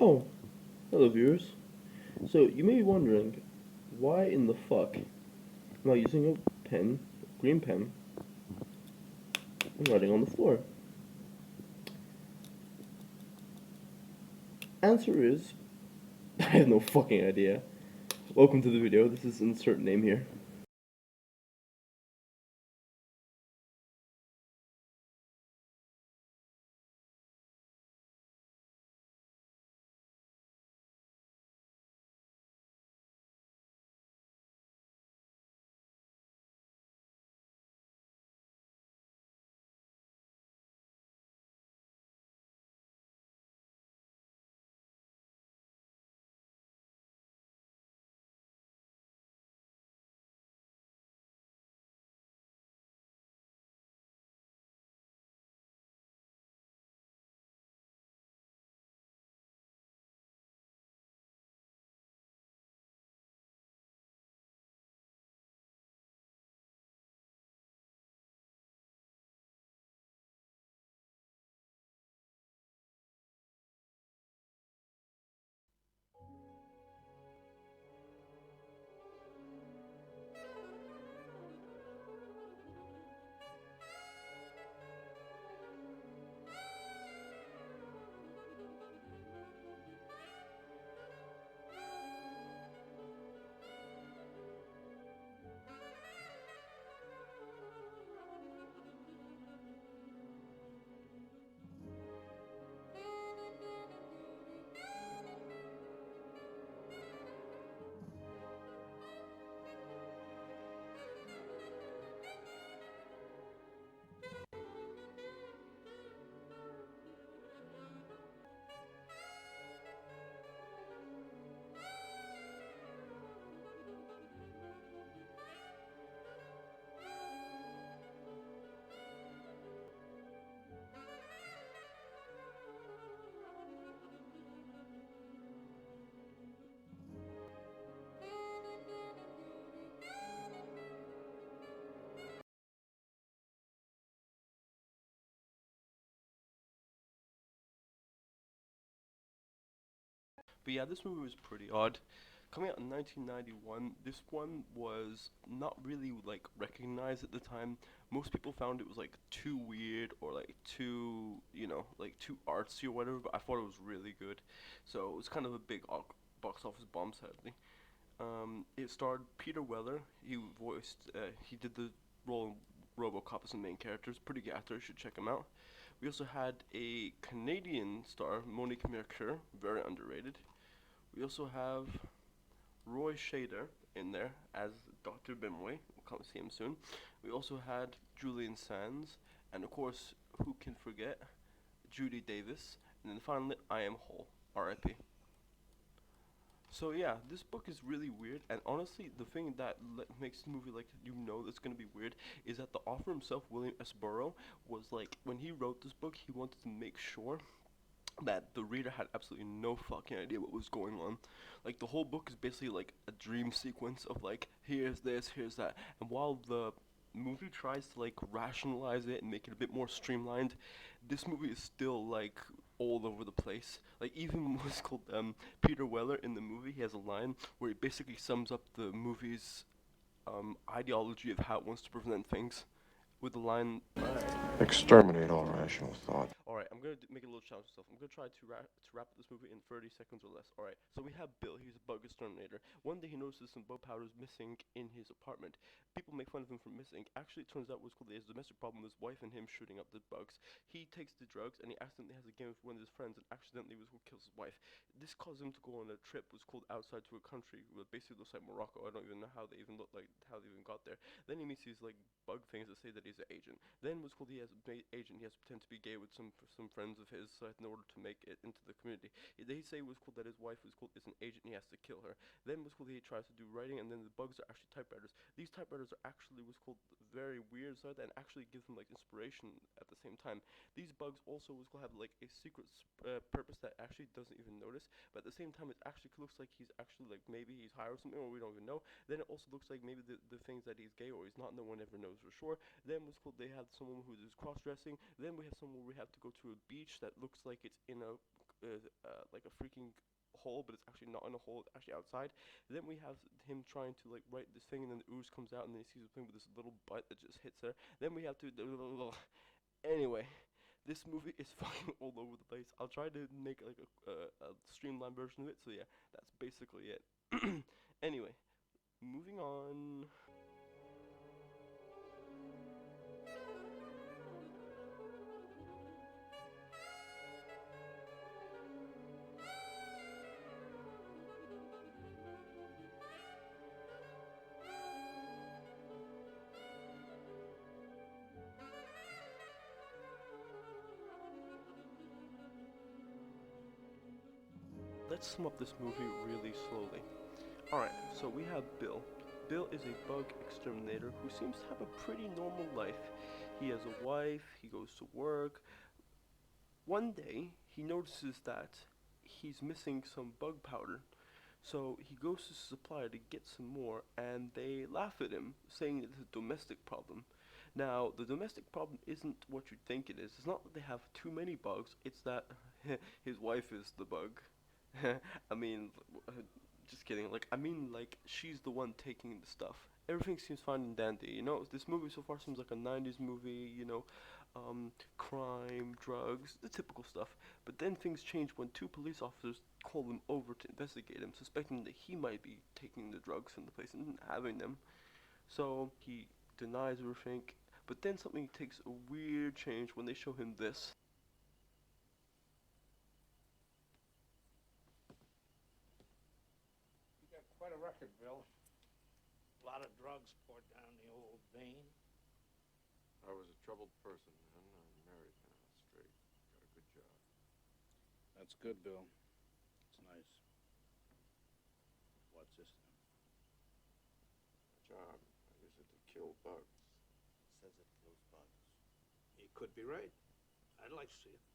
Oh, hello viewers. So you may be wondering, why in the fuck am I using a pen, a green pen, and writing on the floor? Answer is, I have no fucking idea. Welcome to the video, this is insert name here. But yeah, this movie was pretty odd. Coming out in 1991, this one was not really like recognized at the time. Most people found it was like too weird or like too, like too artsy or whatever, but I thought it was really good. So it was kind of a big box office bomb, sadly. It starred Peter Weller. He did the role in RoboCop as the main character. It's a pretty good actor. You should check him out. We also had a Canadian star, Monique Mercure, very underrated. We also have Roy Shader in there as Dr. Bimway. We'll come see him soon. We also had Julian Sands, and of course, who can forget Judy Davis, and then finally, I Am Whole, R.I.P. So yeah, this book is really weird, and honestly, the thing that makes the movie like it's gonna be weird is that the author himself, William S. Burroughs, was like when he wrote this book, he wanted to make sure that the reader had absolutely no fucking idea what was going on. Like the whole book is basically like a dream sequence of like here's this, here's that, and while the movie tries to like rationalize it and make it a bit more streamlined, this movie is still like all over the place. Like even what's called Peter Weller in the movie, he has a line where he basically sums up the movie's ideology of how it wants to prevent things with the line, alright. Exterminate all rational thought. Alright, I'm gonna make a little challenge myself. I'm gonna try to wrap up this movie in 30 seconds or less. Alright, so we have Bill, he's a bug exterminator. One day he notices some bug powders missing in his apartment. People make fun of him for missing. Actually, it turns out what's called he has a domestic problem with his wife and him shooting up the bugs. He takes the drugs and he accidentally has a game with one of his friends and accidentally was who kills his wife. This caused him to go on a trip, was called outside to a country, that basically looks like Morocco. I don't even know how they even look like, how they even got there. Then he meets these like bug things that say that he's an agent. Then what's called he has a agent, he has to pretend to be gay with some friends of his in order to make it into the community. They say what's called that his wife is an agent and he has to kill her. Then what's called he tries to do writing, and then the bugs are actually typewriters. These typewriters are actually what's called very weird side and actually give him like inspiration at the same time. These bugs also what's called have like a secret purpose that actually doesn't even notice, but at the same time it actually looks like he's actually like maybe he's high or something, or we don't even know. Then it also looks like maybe the things that he's gay or he's not, no one ever knows for sure. Then what's called they have someone who is cross-dressing. Then we have someone where we have to go to a beach that looks like it's in a like a freaking hole, but it's actually not in a hole, it's actually outside. And then we have him trying to like write this thing, and then the ooze comes out, and then he sees a thing with this little butt that just hits her. Then we have to anyway. This movie is fucking all over the place. I'll try to make like a streamlined version of it. So yeah, that's basically it. Anyway, moving on. Let's sum up this movie really slowly. Alright, so we have Bill. Bill is a bug exterminator who seems to have a pretty normal life. He has a wife, he goes to work. One day, he notices that he's missing some bug powder. So he goes to the supplier to get some more, and they laugh at him, saying it's a domestic problem. Now, the domestic problem isn't what you think it is. It's not that they have too many bugs, it's that his wife is the bug. I mean, just kidding. Like, I mean, like, she's the one taking the stuff. Everything seems fine and dandy, you know? This movie so far seems like a 90s movie, you know? Crime, drugs, the typical stuff. But then things change when two police officers call him over to investigate him, suspecting that he might be taking the drugs from the place and having them. So, he denies everything. But then something takes a weird change when they show him this. Quite a record, Bill. A lot of drugs poured down the old vein. I was a troubled person then. I'm married now, straight. Got a good job. That's good, Bill. It's nice. What's this then? My job. I use it to kill bugs. It says it kills bugs. He could be right. I'd like to see it.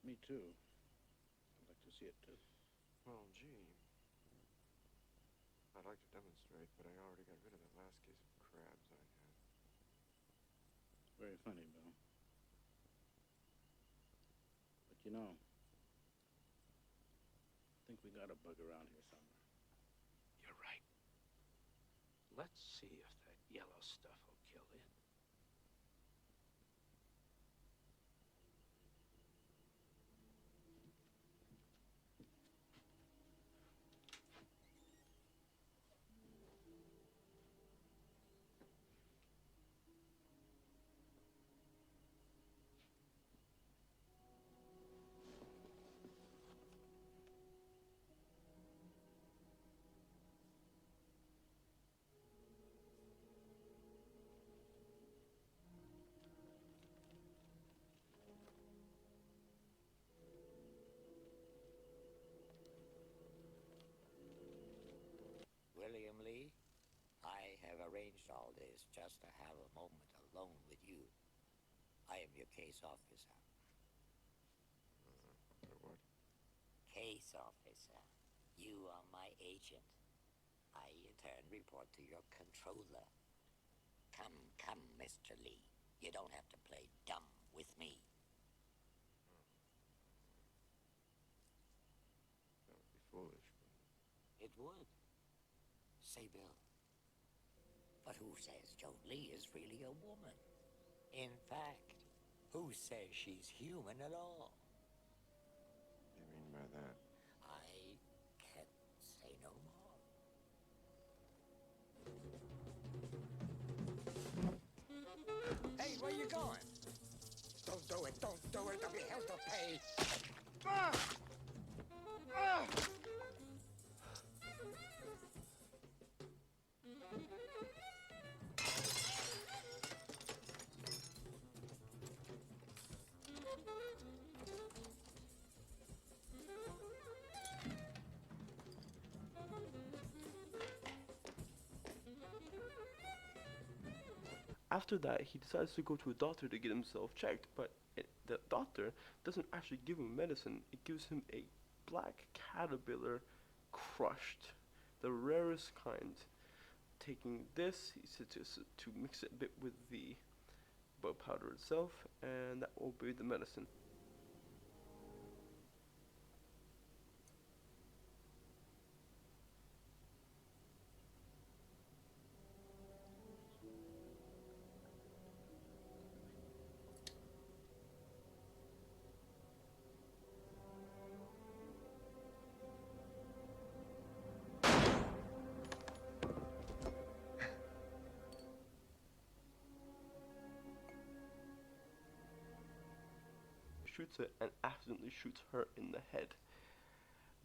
Me too. I'd like to see it too. Well, gee. I'd like to demonstrate, but I already got rid of that last case of crabs I had. Very funny, Bill. But you know, I think we got a bug around here somewhere. You're right. Let's see if that yellow stuff will kill it. William Lee, I have arranged all this just to have a moment alone with you. I am your case officer. What? Case officer. You are my agent. I, in turn, report to your controller. Come, Mr. Lee. You don't have to play dumb with me. That would be foolish, but... It would. Say, Bill, but who says Joan Lee is really a woman? In fact, who says she's human at all? What do you mean by that? I can't say no more. Hey, where you going? Don't do it, there'll be hell to pay. Ah! Ah! After that, he decides to go to a doctor to get himself checked, but the doctor doesn't actually give him medicine. It gives him a black caterpillar crushed, the rarest kind. Taking this, he said to mix it a bit with the bug powder itself, and that will be the medicine. shoots it and accidentally shoots her in the head.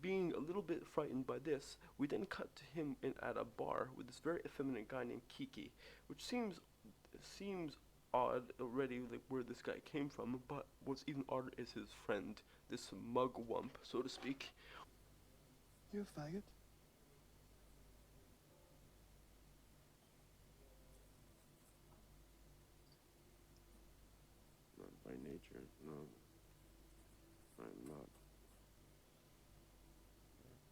Being a little bit frightened by this, we then cut to him at a bar with this very effeminate guy named Kiki, which seems odd already, like where this guy came from. But what's even odder is his friend, this mugwump, so to speak. You a faggot? Not by nature, no. I'm not.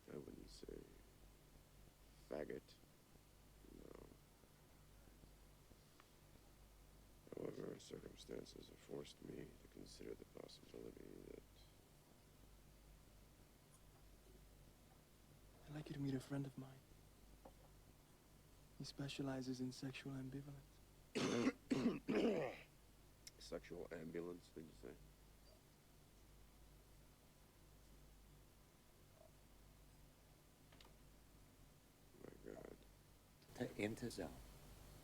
I wouldn't say faggot. No. However, circumstances have forced me to consider the possibility that I'd like you to meet a friend of mine. He specializes in sexual ambivalence. sexual ambulance, did you say? My God. The interzone.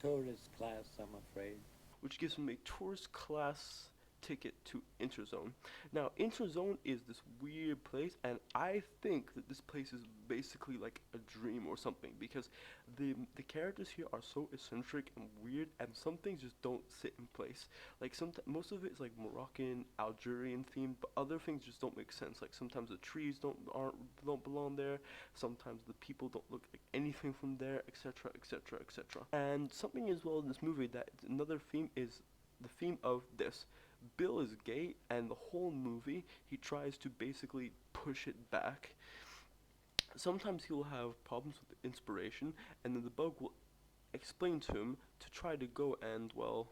Tourist class, I'm afraid. Which gives him a tourist class ticket to Interzone. Now, Interzone is this weird place, and I think that this place is basically like a dream or something, because the characters here are so eccentric and weird, and some things just don't sit in place. Like most of it is like Moroccan, Algerian themed, but other things just don't make sense. Like sometimes the trees don't belong there, sometimes the people don't look like anything from there, etc., etc., etc. And something as well in this movie that another theme is the theme of this. Bill is gay, and the whole movie he tries to basically push it back. Sometimes he'll have problems with inspiration, and then the bug will explain to him to try to go and, well,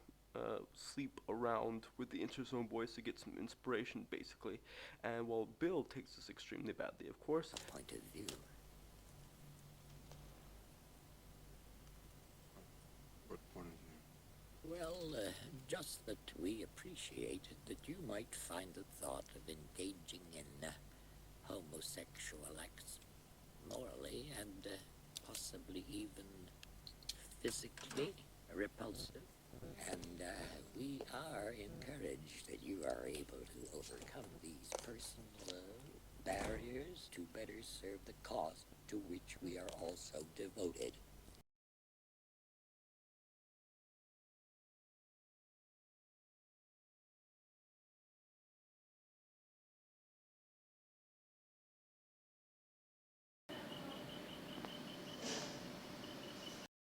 sleep around with the Interzone boys to get some inspiration, basically. And while Bill takes this extremely badly, of course. A point of view. What point of view? Well, just that we appreciated that you might find the thought of engaging in homosexual acts morally and possibly even physically repulsive. And we are encouraged that you are able to overcome these personal barriers to better serve the cause to which we are also devoted.